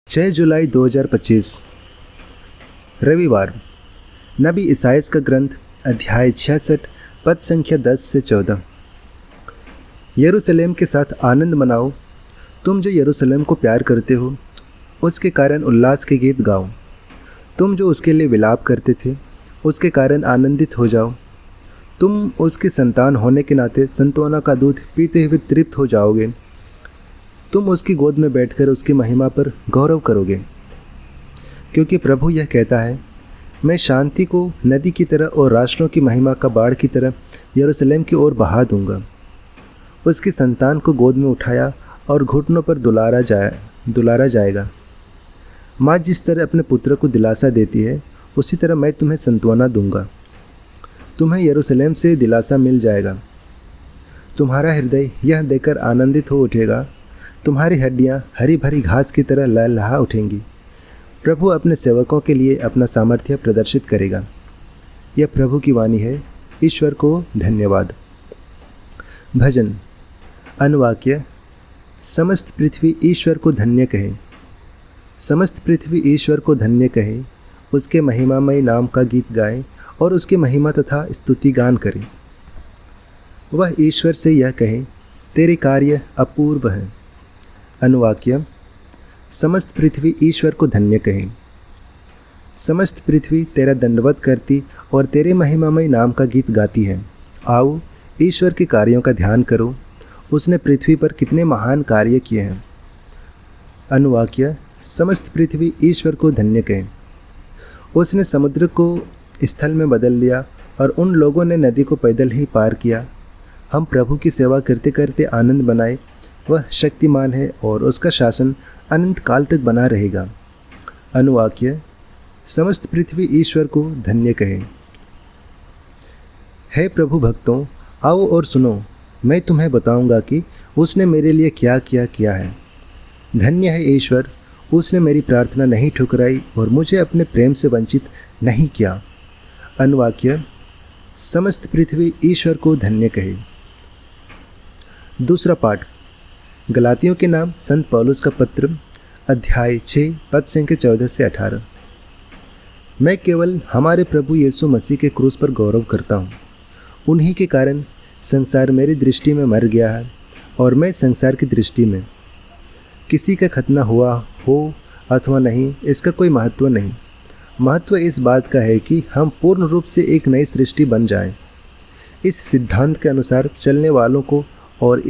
6 जुलाई 2025 रविवार। नबी ईसाइयाह का ग्रंथ अध्याय 66 पद संख्या 10 से 14। यरूशलेम के साथ आनंद मनाओ, तुम जो यरूशलेम को प्यार करते हो, उसके कारण उल्लास के गीत गाओ। तुम जो उसके लिए विलाप करते थे, उसके कारण आनंदित हो जाओ। तुम उसकी संतान होने के नाते संताना का दूध पीते हुए तृप्त हो जाओगे। तुम उसकी गोद में बैठकर उसकी महिमा पर गौरव करोगे, क्योंकि प्रभु यह कहता है, मैं शांति को नदी की तरह और राष्ट्रों की महिमा का बाढ़ की तरह यरूशलेम की ओर बहा दूंगा। उसकी संतान को गोद में उठाया और घुटनों पर दुलारा जाएगा। माँ जिस तरह अपने पुत्र को दिलासा देती है, उसी तरह मैं तुम्हें संत्वना दूंगा। तुम्हें यरूशलेम से दिलासा मिल जाएगा। तुम्हारा हृदय यह देखकर आनंदित हो उठेगा। तुम्हारी हड्डियाँ हरी भरी घास की तरह लहलहा उठेंगी। प्रभु अपने सेवकों के लिए अपना सामर्थ्य प्रदर्शित करेगा। यह प्रभु की वाणी है। ईश्वर को धन्यवाद। भजन। अनुवाक्य। समस्त पृथ्वी ईश्वर को धन्य कहे। समस्त पृथ्वी ईश्वर को धन्य कहे, उसके महिमामय नाम का गीत गाए और उसकी महिमा तथा स्तुति गान करें। वह ईश्वर से यह कहे, तेरे कार्य अपूर्व हैं। अनुवाक्य। समस्त पृथ्वी ईश्वर को धन्य कहे। समस्त पृथ्वी तेरा दंडवत करती और तेरे महिमामय नाम का गीत गाती है। आओ, ईश्वर के कार्यों का ध्यान करो। उसने पृथ्वी पर कितने महान कार्य किए हैं। अनुवाक्य। समस्त पृथ्वी ईश्वर को धन्य कहे। उसने समुद्र को स्थल में बदल दिया और उन लोगों ने नदी को पैदल ही पार किया। हम प्रभु की सेवा करते करते आनंद बनाए। वह शक्तिमान है और उसका शासन अनंत काल तक बना रहेगा। अनुवाक्य। समस्त पृथ्वी ईश्वर को धन्य कहे। हे प्रभु भक्तों, आओ और सुनो, मैं तुम्हें बताऊंगा कि उसने मेरे लिए क्या किया है। धन्य है ईश्वर, उसने मेरी प्रार्थना नहीं ठुकराई और मुझे अपने प्रेम से वंचित नहीं किया। अनुवाक्य। समस्त पृथ्वी ईश्वर को धन्य कहे। दूसरा पाठ। गलातियों के नाम संत पौलुस का पत्र अध्याय 6 पद संख्या 14 से 18। मैं केवल हमारे प्रभु यीशु मसीह के क्रूस पर गौरव करता हूँ। उन्हीं के कारण संसार मेरी दृष्टि में मर गया है और मैं संसार की दृष्टि में। किसी का खतना हुआ हो अथवा नहीं, इसका कोई महत्व नहीं। महत्व इस बात का है कि हम पूर्ण रूप से एक नई सृष्टि बन जाएं। इस सिद्धांत के अनुसार चलने वालों को और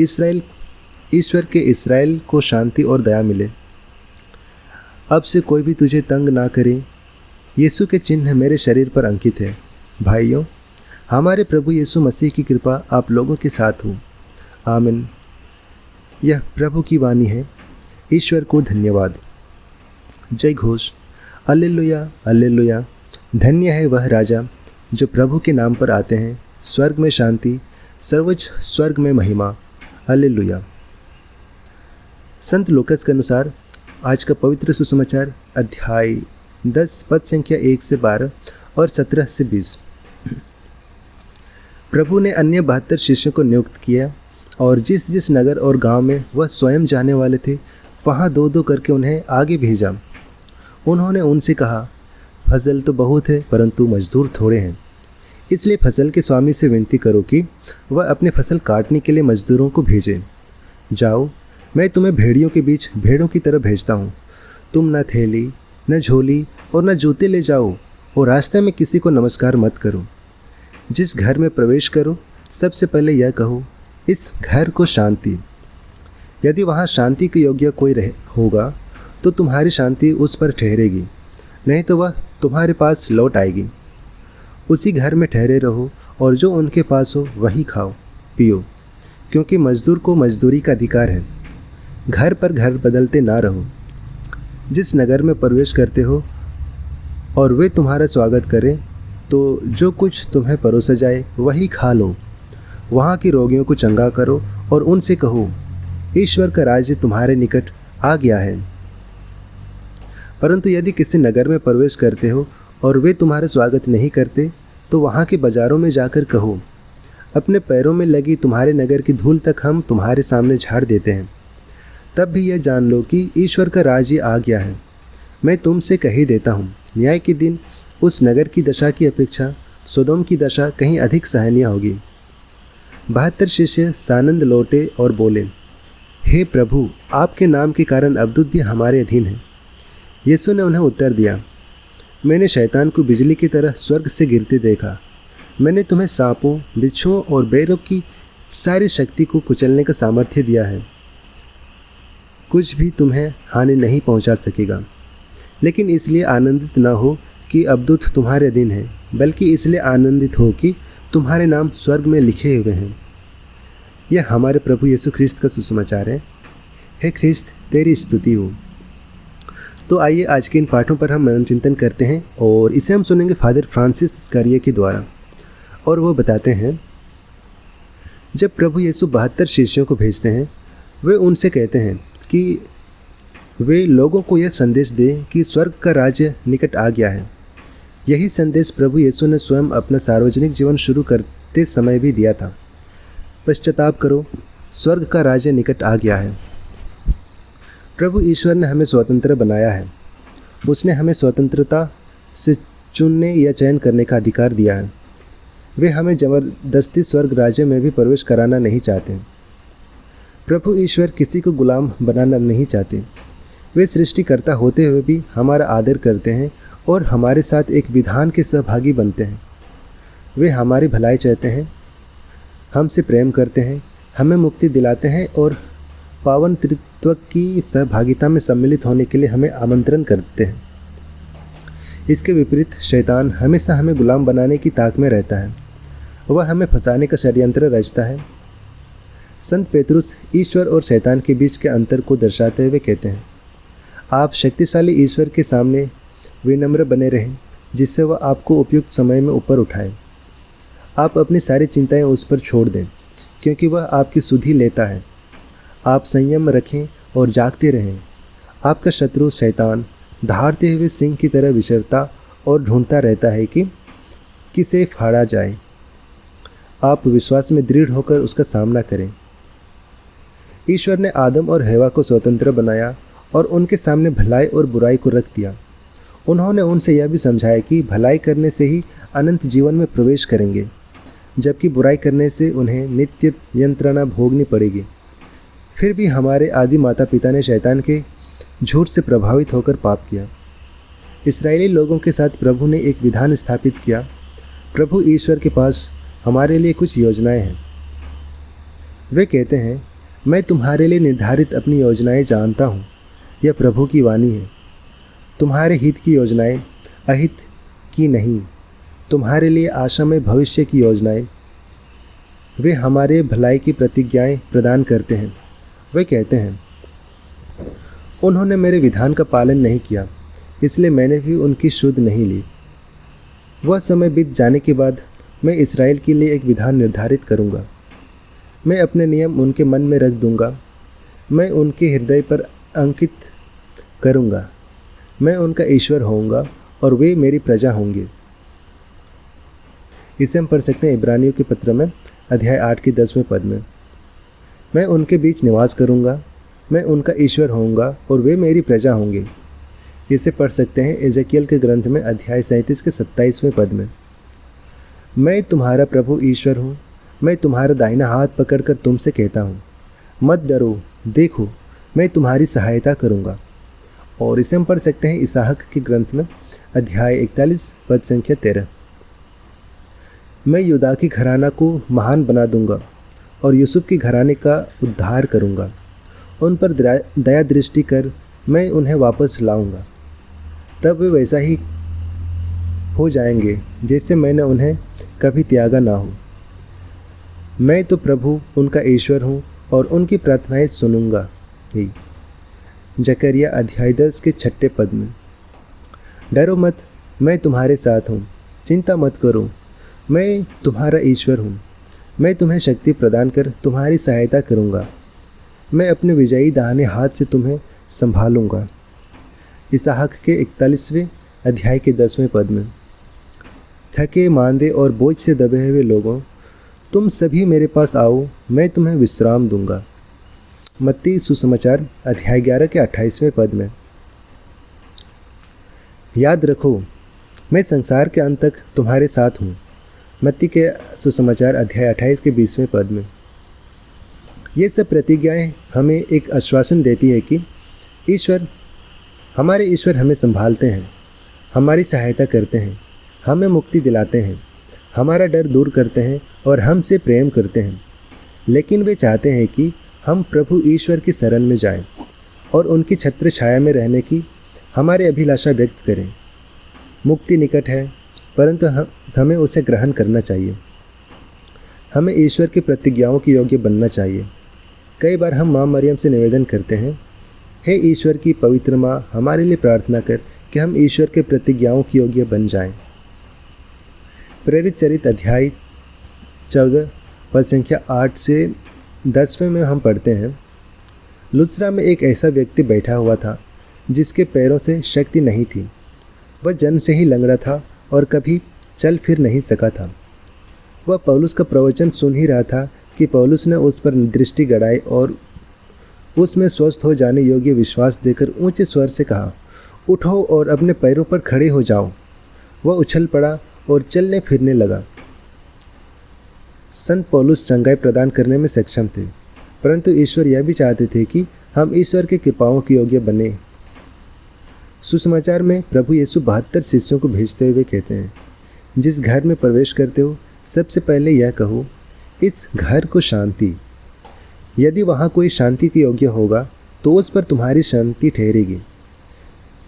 ईश्वर के इस्राएल को शांति और दया मिले। अब से कोई भी तुझे तंग ना करे। यीशु के चिन्ह मेरे शरीर पर अंकित है। भाइयों, हमारे प्रभु यीशु मसीह की कृपा आप लोगों के साथ हो। आमीन। यह प्रभु की वाणी है। ईश्वर को धन्यवाद। जय घोष। Hallelujah, hallelujah. धन्य है वह राजा जो प्रभु के नाम पर आते हैं। स्वर्ग में शांति, सर्वोच्च स्वर्ग में महिमा। हालेलुया। संत लूकास के अनुसार आज का पवित्र सुसमाचार अध्याय 10 पद संख्या 1 से 12 और 17 से 20। प्रभु ने अन्य 72 शिष्यों को नियुक्त किया और जिस जिस नगर और गांव में वह स्वयं जाने वाले थे, वहां दो दो करके उन्हें आगे भेजा। उन्होंने उनसे कहा, फसल तो बहुत है परंतु मजदूर थोड़े हैं। इसलिए फसल के स्वामी से विनती करो कि वह अपनी फसल काटने के लिए मजदूरों को भेजे। जाओ, मैं तुम्हें भेड़ियों के बीच भेड़ों की तरह भेजता हूँ। तुम न थैली, न झोली और न जूते ले जाओ और रास्ते में किसी को नमस्कार मत करो। जिस घर में प्रवेश करो, सबसे पहले यह कहो, इस घर को शांति। यदि वहाँ शांति के योग्य कोई होगा तो तुम्हारी शांति उस पर ठहरेगी, नहीं तो वह तुम्हारे पास लौट आएगी। उसी घर में ठहरे रहो और जो उनके पास हो वही खाओ पियो, क्योंकि मजदूर को मजदूरी का अधिकार है। घर पर घर बदलते ना रहो। जिस नगर में प्रवेश करते हो और वे तुम्हारा स्वागत करें, तो जो कुछ तुम्हें परोसा जाए वही खा लो। वहाँ के रोगियों को चंगा करो और उनसे कहो, ईश्वर का राज्य तुम्हारे निकट आ गया है। परंतु यदि किसी नगर में प्रवेश करते हो और वे तुम्हारा स्वागत नहीं करते, तो वहाँ के बाज़ारों में जाकर कहो, अपने पैरों में लगी तुम्हारे नगर की धूल तक हम तुम्हारे सामने झाड़ देते हैं। तब भी यह जान लो कि ईश्वर का राज्य आ गया है। मैं तुमसे कह ही देता हूँ, न्याय के दिन उस नगर की दशा की अपेक्षा सोदोम की दशा कहीं अधिक सहनीय होगी। 72 शिष्य सानंद लौटे और बोले, हे प्रभु, आपके नाम के कारण अबदूत भी हमारे अधीन है। यीशु ने उन्हें उत्तर दिया, मैंने शैतान को बिजली की तरह स्वर्ग से गिरते देखा। मैंने तुम्हें सांपों, बिच्छुओं और बैलों की सारी शक्ति को कुचलने का सामर्थ्य दिया है। कुछ भी तुम्हें हानि नहीं पहुंचा सकेगा। लेकिन इसलिए आनंदित न हो कि अबदूत तुम्हारे अधीन है, बल्कि इसलिए आनंदित हो कि तुम्हारे नाम स्वर्ग में लिखे हुए हैं। यह हमारे प्रभु यीशु ख्रिस्त का सुसमाचार है। हे ख्रिस्त, तेरी स्तुति हो। तो आइए आज के इन पाठों पर हम मनन चिंतन करते हैं और इसे हम सुनेंगे फादर फ्रांसिस स्कारिया के द्वारा। और वो बताते हैं, जब प्रभु यीशु 72 शिष्यों को भेजते हैं, वे उनसे कहते हैं कि वे लोगों को यह संदेश दें कि स्वर्ग का राज्य निकट आ गया है। यही संदेश प्रभु यीशु ने स्वयं अपना सार्वजनिक जीवन शुरू करते समय भी दिया था। पश्चाताप करो, स्वर्ग का राज्य निकट आ गया है। प्रभु ईश्वर ने हमें स्वतंत्र बनाया है। उसने हमें स्वतंत्रता से चुनने या चयन करने का अधिकार दिया है। वे हमें ज़बरदस्ती स्वर्ग राज्य में भी प्रवेश कराना नहीं चाहते। प्रभु ईश्वर किसी को गुलाम बनाना नहीं चाहते। वे सृष्टिकर्ता होते हुए भी हमारा आदर करते हैं और हमारे साथ एक विधान के सहभागी बनते हैं। वे हमारी भलाई चाहते हैं, हमसे प्रेम करते हैं, हमें मुक्ति दिलाते हैं और पावन तृत्व की सहभागिता में सम्मिलित होने के लिए हमें आमंत्रण करते हैं। इसके विपरीत शैतान हमेशा हमें गुलाम बनाने की ताक में रहता है। वह हमें फंसाने का षड्यंत्र रचता है। संत पेतरुस ईश्वर और शैतान के बीच के अंतर को दर्शाते हुए कहते हैं, आप शक्तिशाली ईश्वर के सामने विनम्र बने रहें, जिससे वह आपको उपयुक्त समय में ऊपर उठाए। आप अपनी सारी चिंताएं उस पर छोड़ दें, क्योंकि वह आपकी सुधि लेता है। आप संयम रखें और जागते रहें। आपका शत्रु शैतान दहाड़ते हुए सिंह की तरह विचरता और ढूंढता रहता है कि किसे फाड़ा जाए। आप विश्वास में दृढ़ होकर उसका सामना करें। ईश्वर ने आदम और हवा को स्वतंत्र बनाया और उनके सामने भलाई और बुराई को रख दिया। उन्होंने उनसे यह भी समझाया कि भलाई करने से ही अनंत जीवन में प्रवेश करेंगे, जबकि बुराई करने से उन्हें नित्य यंत्रणा भोगनी पड़ेगी। फिर भी हमारे आदि माता पिता ने शैतान के झूठ से प्रभावित होकर पाप किया। इस्राएली लोगों के साथ प्रभु ने एक विधान स्थापित किया। प्रभु ईश्वर के पास हमारे लिए कुछ योजनाएं हैं। वे कहते हैं, मैं तुम्हारे लिए निर्धारित अपनी योजनाएं जानता हूँ। यह प्रभु की वाणी है। तुम्हारे हित की योजनाएं अहित की नहीं, तुम्हारे लिए आशामय भविष्य की योजनाएं। वे हमारे भलाई की प्रतिज्ञाएं प्रदान करते हैं। वे कहते हैं, उन्होंने मेरे विधान का पालन नहीं किया, इसलिए मैंने भी उनकी शुद्ध नहीं ली। वह समय बीत जाने के बाद मैं इस्राएल के लिए एक विधान निर्धारित करूंगा। मैं अपने नियम उनके मन में रख दूंगा। मैं उनके हृदय पर अंकित करूंगा। मैं उनका ईश्वर होऊंगा और वे मेरी प्रजा होंगे। इसे हम पढ़ सकते हैं इब्रानियों के पत्र में अध्याय 8 के 10वें पद में। मैं उनके बीच निवास करूंगा, मैं उनका ईश्वर होऊंगा और वे मेरी प्रजा होंगे। इसे पढ़ सकते हैं एजेकियल के ग्रंथ में अध्याय 37 के 27वें पद में। मैं तुम्हारा प्रभु ईश्वर हूँ। मैं तुम्हारा दाहिना हाथ पकड़कर तुमसे कहता हूँ, मत डरो, देखो मैं तुम्हारी सहायता करूँगा। और इसे हम पढ़ सकते हैं इसहाक के ग्रंथ में अध्याय 41 पद संख्या 13। मैं यूदा की घराना को महान बना दूंगा और यूसुफ की घराने का उद्धार करूंगा। उन पर दया दृष्टि कर मैं उन्हें वापस लाऊंगा। तब वे वैसा ही हो जाएंगे जैसे मैंने उन्हें कभी त्यागा ना हो। मैं तो प्रभु उनका ईश्वर हूँ और उनकी प्रार्थनाएं सुनूंगा ही। जकरिया अध्याय 10 के 6 पद में। डरो मत, मैं तुम्हारे साथ हूँ। चिंता मत करो, मैं तुम्हारा ईश्वर हूँ। मैं तुम्हें शक्ति प्रदान कर तुम्हारी सहायता करूँगा। मैं अपने विजयी दाहिने हाथ से तुम्हें संभालूँगा। इसहाक के 41वें अध्याय के 10वें पद में। थके मांदे और बोझ से दबे हुए लोगों, तुम सभी मेरे पास आओ, मैं तुम्हें विश्राम दूंगा। मत्ती सुसमाचार अध्याय 11 के 28वें पद में। याद रखो, मैं संसार के अंत तक तुम्हारे साथ हूँ। मत्ती के सुसमाचार अध्याय 28 के 20वें पद में। ये सब प्रतिज्ञाएं हमें एक आश्वासन देती है कि हमारे ईश्वर हमें संभालते हैं, हमारी सहायता करते हैं, हमें मुक्ति दिलाते हैं, हमारा डर दूर करते हैं और हमसे प्रेम करते हैं। लेकिन वे चाहते हैं कि हम प्रभु ईश्वर की शरण में जाएं और उनकी छत्र छाया में रहने की हमारी अभिलाषा व्यक्त करें। मुक्ति निकट है, परंतु हमें उसे ग्रहण करना चाहिए। हमें ईश्वर की प्रतिज्ञाओं के योग्य बनना चाहिए। कई बार हम माँ मरियम से निवेदन करते हैं, हे ईश्वर की पवित्र माँ, हमारे लिए प्रार्थना कर कि हम ईश्वर के प्रतिज्ञाओं के योग्य बन जाएं। प्रेरित चरित अध्याय 14 पद संख्या 8 से 10वें में हम पढ़ते हैं, लुस्त्रा में एक ऐसा व्यक्ति बैठा हुआ था जिसके पैरों से शक्ति नहीं थी। वह जन्म से ही लंगड़ा था और कभी चल फिर नहीं सका था। वह पौलुस का प्रवचन सुन ही रहा था कि पौलुस ने उस पर दृष्टि गड़ाई और उसमें स्वस्थ हो जाने योग्य विश्वास देकर ऊंचे स्वर से कहा, उठो और अपने पैरों पर खड़े हो जाओ। वह उछल पड़ा और चलने फिरने लगा। संत पौलुस चंगाई प्रदान करने में सक्षम थे, परंतु ईश्वर यह भी चाहते थे कि हम ईश्वर की कृपाओं के योग्य बने। सुसमाचार में प्रभु यीशु 72 शिष्यों को भेजते हुए कहते हैं, जिस घर में प्रवेश करते हो सबसे पहले यह कहो, इस घर को शांति। यदि वहाँ कोई शांति के योग्य होगा तो उस पर तुम्हारी शांति ठहरेगी,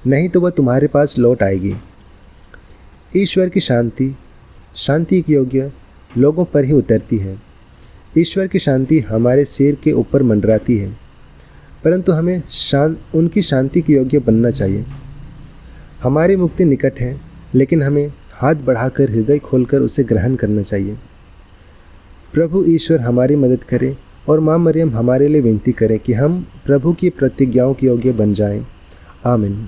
नहीं तो वह तुम्हारे पास लौट आएगी। ईश्वर की शांति के योग्य लोगों पर ही उतरती है। ईश्वर की शांति हमारे सिर के ऊपर मंडराती है, परंतु हमें उनकी शांति के योग्य बनना चाहिए। हमारी मुक्ति निकट है, लेकिन हमें हाथ बढ़ाकर हृदय खोलकर उसे ग्रहण करना चाहिए। प्रभु ईश्वर हमारी मदद करे और माँ मरियम हमारे लिए विनती करें कि हम प्रभु की प्रतिज्ञाओं के योग्य बन जाएं। आमीन।